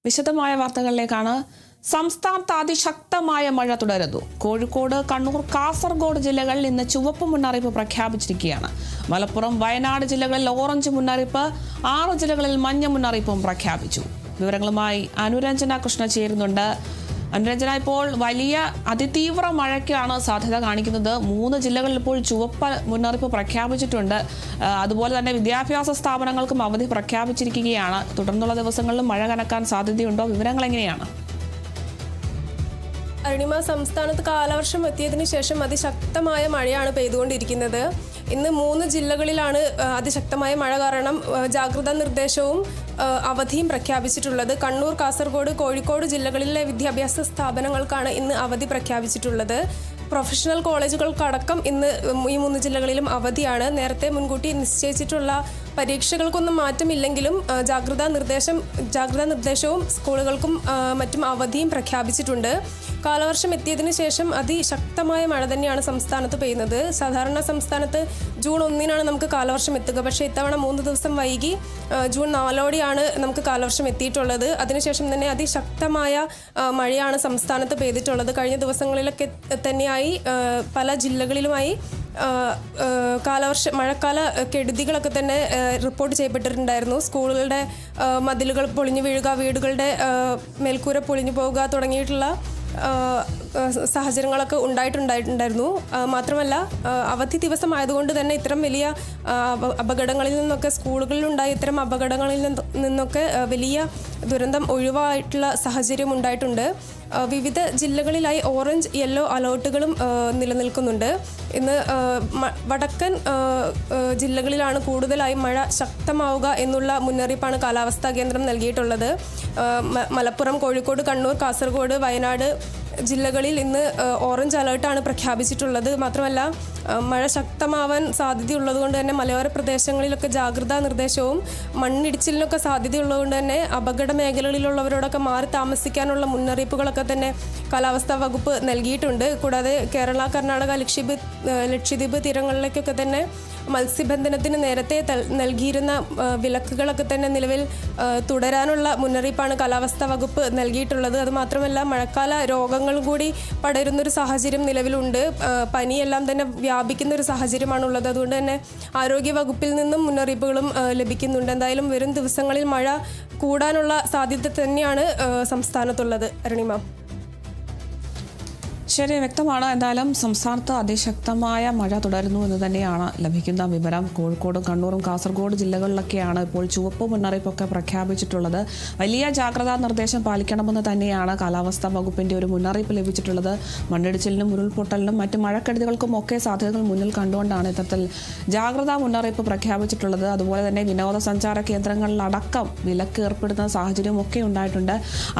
വിശദമായ വാർത്തകളിലേക്കാണ്. സംസ്ഥാനത്ത് അതിശക്തമായ മഴ തുടരുന്നു. കോഴിക്കോട്, കണ്ണൂർ, കാസർഗോഡ് ജില്ലകളിൽ ഇന്ന് ചുവപ്പ് മുന്നറിയിപ്പ് പ്രഖ്യാപിച്ചിരിക്കുകയാണ്. മലപ്പുറം, വയനാട് ജില്ലകളിൽ ഓറഞ്ച് മുന്നറിയിപ്പ്, 6 ജില്ലകളിൽ മഞ്ഞ മുന്നറിയിപ്പും പ്രഖ്യാപിച്ചു. വിവരങ്ങളുമായി അനുരഞ്ജന കൃഷ്ണ ചേരുന്നുണ്ട്. അനുരഞ്ജന, ഇപ്പോൾ വലിയ അതിതീവ്ര മഴയ്ക്കാണ് സാധ്യത കാണിക്കുന്നത്. 3 ജില്ലകളിൽ ഇപ്പോൾ ചുവപ്പ് മുന്നറിയിപ്പ് പ്രഖ്യാപിച്ചിട്ടുണ്ട്. അതുപോലെ തന്നെ വിദ്യാഭ്യാസ സ്ഥാപനങ്ങൾക്കും അവധി പ്രഖ്യാപിച്ചിരിക്കുകയാണ്. തുടർന്നുള്ള ദിവസങ്ങളിലും മഴ കനക്കാൻ സാധ്യതയുണ്ടോ? വിവരങ്ങൾ എങ്ങനെയാണ്? അരുണിമ, സംസ്ഥാനത്ത് കാലവർഷം എത്തിയതിനു ശേഷം അതിശക്തമായ മഴയാണ് പെയ്തുകൊണ്ടിരിക്കുന്നത്. ഇന്ന് 3 ജില്ലകളിലാണ് അതിശക്തമായ മഴ കാരണം ജാഗ്രതാ നിർദ്ദേശവും അവധിയും പ്രഖ്യാപിച്ചിട്ടുള്ളത്. കണ്ണൂർ, കാസർഗോഡ്, കോഴിക്കോട് ജില്ലകളിലെ വിദ്യാഭ്യാസ സ്ഥാപനങ്ങൾക്കാണ് ഇന്ന് അവധി പ്രഖ്യാപിച്ചിട്ടുള്ളത്. പ്രൊഫഷണൽ കോളേജുകൾക്കടക്കം ഇന്ന് ഈ 3 ജില്ലകളിലും അവധിയാണ്. നേരത്തെ മുൻകൂട്ടി നിശ്ചയിച്ചിട്ടുള്ള പരീക്ഷകൾക്കൊന്നും മാറ്റമില്ലെങ്കിലും ജാഗ്രതാ നിർദ്ദേശവും സ്കൂളുകൾക്കും മറ്റും അവധിയും പ്രഖ്യാപിച്ചിട്ടുണ്ട്. കാലവർഷം എത്തിയതിനു ശേഷം അതിശക്തമായ മഴ തന്നെയാണ് സംസ്ഥാനത്ത് പെയ്യുന്നത്. സാധാരണ സംസ്ഥാനത്ത് ജൂൺ 1-നാണ് നമുക്ക് കാലവർഷം എത്തുക. പക്ഷേ ഇത്തവണ 3 ദിവസം വൈകി ജൂൺ 4-ഓടെയാണ് നമുക്ക് കാലവർഷം എത്തിയിട്ടുള്ളത്. അതിനുശേഷം തന്നെ അതിശക്തമായ മഴയാണ് സംസ്ഥാനത്ത് പെയ്തിട്ടുള്ളത്. കഴിഞ്ഞ ദിവസങ്ങളിലൊക്കെ തന്നെയായി പല ജില്ലകളിലുമായി മഴക്കാല കെടുതികളൊക്കെ തന്നെ റിപ്പോർട്ട് ചെയ്യപ്പെട്ടിട്ടുണ്ടായിരുന്നു. സ്കൂളുകളുടെ മതിലുകൾ പൊളിഞ്ഞു വീഴുക, വീടുകളുടെ മേൽക്കൂര പൊളിഞ്ഞു പോവുക തുടങ്ങിയിട്ടുള്ള സാഹചര്യങ്ങളൊക്കെ ഉണ്ടായിട്ടുണ്ടായിരുന്നു. മാത്രമല്ല, അവധി ദിവസമായതുകൊണ്ട് തന്നെ ഇത്തരം വലിയ അപകടങ്ങളിൽ നിന്നൊക്കെ, സ്കൂളുകളിലുണ്ടായ ഇത്തരം അപകടങ്ങളിൽ നിന്നൊക്കെ വലിയ ദുരന്തം ഒഴിവായിട്ടുള്ള സാഹചര്യം ഉണ്ടായിട്ടുണ്ട്. വിവിധ ജില്ലകളിലായി ഓറഞ്ച്, യെല്ലോ അലേർട്ടുകളും നിലനിൽക്കുന്നുണ്ട്. ഇന്ന് വടക്കൻ ജില്ലകളിലാണ് കൂടുതലായി മഴ ശക്തമാവുക എന്നുള്ള മുന്നറിയിപ്പാണ് കാലാവസ്ഥാ കേന്ദ്രം നൽകിയിട്ടുള്ളത്. മലപ്പുറം, കോഴിക്കോട്, കണ്ണൂർ, കാസർഗോഡ്, വയനാട് ജില്ലകളിൽ ഇന്ന് ഓറഞ്ച് അലേർട്ടാണ് പ്രഖ്യാപിച്ചിട്ടുള്ളത്. മാത്രമല്ല, മഴ ശക്തമാവാൻ സാധ്യതയുള്ളത് കൊണ്ട് തന്നെ മലയോര പ്രദേശങ്ങളിലൊക്കെ ജാഗ്രതാ നിർദ്ദേശവും മണ്ണിടിച്ചിലിനൊക്കെ സാധ്യതയുള്ളതുകൊണ്ട് തന്നെ അപകട മേഖലകളിലുള്ളവരോടൊക്കെ മാറി താമസിക്കാനുള്ള മുന്നറിയിപ്പുകളൊക്കെ തന്നെ കാലാവസ്ഥാ വകുപ്പ് നൽകിയിട്ടുണ്ട്. കൂടാതെ കേരള, കർണാടക, ലക്ഷദ്വീപ് തീരങ്ങളിലേക്കൊക്കെ തന്നെ മത്സ്യബന്ധനത്തിന് നേരത്തെ നൽകിയിരുന്ന വിലക്കുകളൊക്കെ തന്നെ നിലവിൽ തുടരാനുള്ള മുന്നറിയിപ്പാണ് കാലാവസ്ഥാ വകുപ്പ് നൽകിയിട്ടുള്ളത്. അതുമാത്രമല്ല, മഴക്കാല രോഗങ്ങൾ കൂടി പടരുന്നൊരു സാഹചര്യം നിലവിലുണ്ട്. പനിയെല്ലാം തന്നെ വ്യാപിക്കുന്ന ഒരു സാഹചര്യമാണുള്ളത്. അതുകൊണ്ട് തന്നെ ആരോഗ്യ വകുപ്പിൽ നിന്നും മുന്നറിയിപ്പുകളും ലഭിക്കുന്നുണ്ട്. എന്തായാലും വരും ദിവസങ്ങളിൽ മഴ കൂടാനുള്ള സാധ്യത തന്നെയാണ് സംസ്ഥാനത്തുള്ളത്. അരുണിമ, ശരി, വ്യക്തമാണ്. എന്തായാലും സംസ്ഥാനത്ത് അതിശക്തമായ മഴ തുടരുന്നു എന്ന് തന്നെയാണ് ലഭിക്കുന്ന വിവരം. കോഴിക്കോടും, കണ്ണൂറും, കാസർഗോഡ് ജില്ലകളിലൊക്കെയാണ് ഇപ്പോൾ ചുവപ്പ് മുന്നറിയിപ്പൊക്കെ പ്രഖ്യാപിച്ചിട്ടുള്ളത്. വലിയ ജാഗ്രതാ നിർദ്ദേശം പാലിക്കണമെന്ന് തന്നെയാണ് കാലാവസ്ഥാ വകുപ്പിന്റെ ഒരു മുന്നറിയിപ്പ് ലഭിച്ചിട്ടുള്ളത്. മണ്ണിടിച്ചിലിനും ഉരുൾപൊട്ടലിനും മറ്റ് മഴക്കെടുതികൾക്കും ഒക്കെ സാധ്യതകൾ മുന്നിൽ കണ്ടുകൊണ്ടാണ് ഇത്തരത്തിൽ ജാഗ്രതാ മുന്നറിയിപ്പ് പ്രഖ്യാപിച്ചിട്ടുള്ളത്. അതുപോലെ തന്നെ വിനോദസഞ്ചാര കേന്ദ്രങ്ങളിലടക്കം വിലക്ക് ഏർപ്പെടുന്ന സാഹചര്യം ഒക്കെ ഉണ്ടായിട്ടുണ്ട്.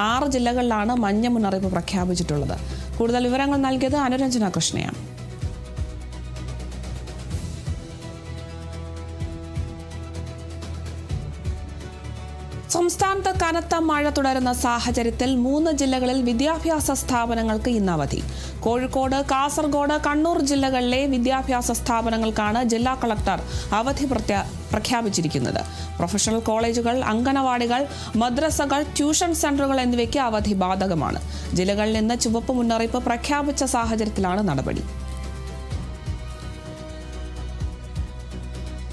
6 ജില്ലകളിലാണ് മഞ്ഞ മുന്നറിയിപ്പ് പ്രഖ്യാപിച്ചിട്ടുള്ളത്. കൂടുതൽ വിവരങ്ങൾ നൽകിയത് അനുരഞ്ജന കൃഷ്ണയാണ്. സംസ്ഥാനത്ത് കനത്ത മഴ തുടരുന്ന സാഹചര്യത്തിൽ 3 ജില്ലകളിൽ വിദ്യാഭ്യാസ സ്ഥാപനങ്ങൾക്ക് ഇന്ന് അവധി. കോഴിക്കോട്, കാസർഗോഡ്, കണ്ണൂർ ജില്ലകളിലെ വിദ്യാഭ്യാസ സ്ഥാപനങ്ങൾക്കാണ് ജില്ലാ കളക്ടർ അവധി പ്രഖ്യാപിച്ചിരിക്കുന്നത്. പ്രൊഫഷണൽ കോളേജുകൾ, അംഗനവാടികൾ, മദ്രസകൾ, ട്യൂഷൻ സെന്ററുകൾ എന്നിവയ്ക്ക് അവധി ബാധകമാണ്. ജില്ലകളിൽ നിന്ന് ചുവപ്പ് മുന്നറിയിപ്പ് പ്രഖ്യാപിച്ച സാഹചര്യത്തിലാണ് നടപടി.